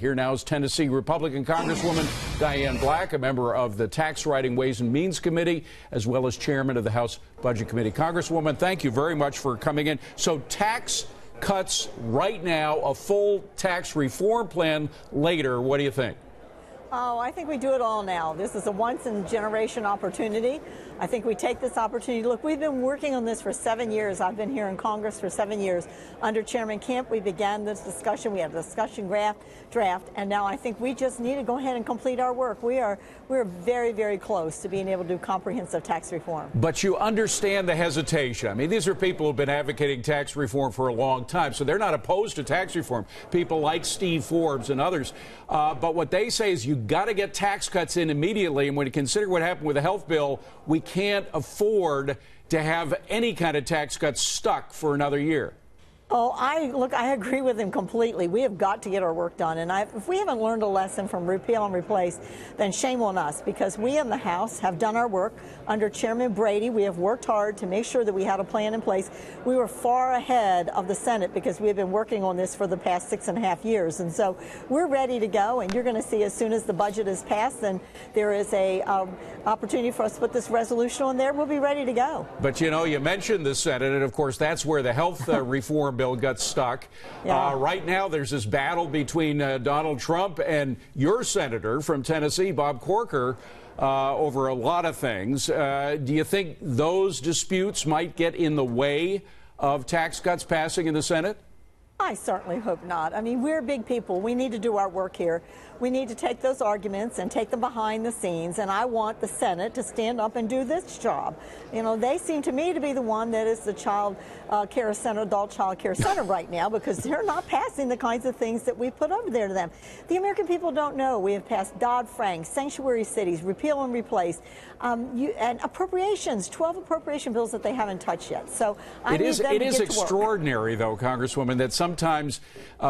Here now is Tennessee Republican Congresswoman Diane Black, a member of the Tax Writing Ways and Means Committee, as well as chairman of the House Budget Committee. Congresswoman, thank you very much for coming in. So tax cuts right now, a full tax reform plan later. What do you think? Oh, I think we do it all now. This is a once-in-a-generation opportunity. I think we take this opportunity. Look, we've been working on this for 7 years. I've been here in Congress for 7 years. Under Chairman Kemp, we began this discussion. We had a discussion draft, and now I think we just need to go ahead and complete our work. We're very, very close to being able to do comprehensive tax reform. But you understand the hesitation. I mean, these are people who've been advocating tax reform for a long time, so they're not opposed to tax reform. People like Steve Forbes and others. But what they say is you got to get tax cuts in immediately, and when you consider what happened with the health bill, we can't afford to have any kind of tax cuts stuck for another year. Oh, I agree with him completely. We have got to get our work done. And if we haven't learned a lesson from repeal and replace, then shame on us, because we in the House have done our work. Under Chairman Brady, we have worked hard to make sure that we had a plan in place. We were far ahead of the Senate because we have been working on this for the past 6.5 years. And so we're ready to go. And you're going to see as soon as the budget is passed, then there is a opportunity for us to put this resolution on there. We'll be ready to go. But, you know, you mentioned the Senate, and of course, that's where the health reform bill got stuck. Yeah. Right now, there's this battle between Donald Trump and your senator from Tennessee, Bob Corker, over a lot of things. Do you think those disputes might get in the way of tax cuts passing in the Senate? I certainly hope not. I mean, we're big people. We need to do our work here. We need to take those arguments and take them behind the scenes, and I want the Senate to stand up and do this job. You know, they seem to me to be the one that is the child care center, adult child care center right now, because they're not passing the kinds of things that we put over there to them. The American people don't know. We have passed Dodd-Frank, sanctuary cities, repeal and replace, and appropriations, 12 appropriation bills that they haven't touched yet. So I need them to get to work. It is extraordinary, though, Congresswoman, that sometimes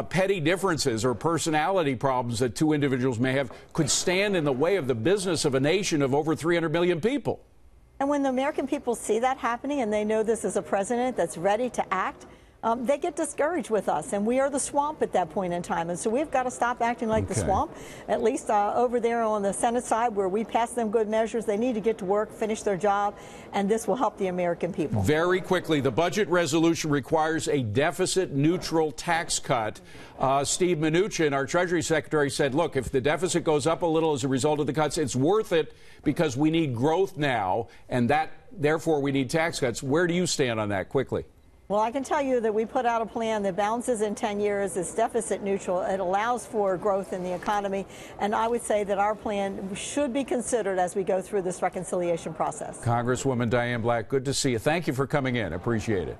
petty differences or personality problems that two individuals may have could stand in the way of the business of a nation of over 300 million people. And when the American people see that happening and they know this is a president that's ready to act, they get discouraged with us, and we are the swamp at that point in time. And so we've got to stop acting like the swamp, at least over there on the Senate side where we pass them good measures. They need to get to work, finish their job, and this will help the American people. Very quickly, the budget resolution requires a deficit-neutral tax cut. Steve Mnuchin, our Treasury Secretary, said, look, if the deficit goes up a little as a result of the cuts, it's worth it because we need growth now, and therefore we need tax cuts. Where do you stand on that quickly? Well, I can tell you that we put out a plan that balances in 10 years. It's deficit neutral. It allows for growth in the economy. And I would say that our plan should be considered as we go through this reconciliation process. Congresswoman Diane Black, good to see you. Thank you for coming in. Appreciate it.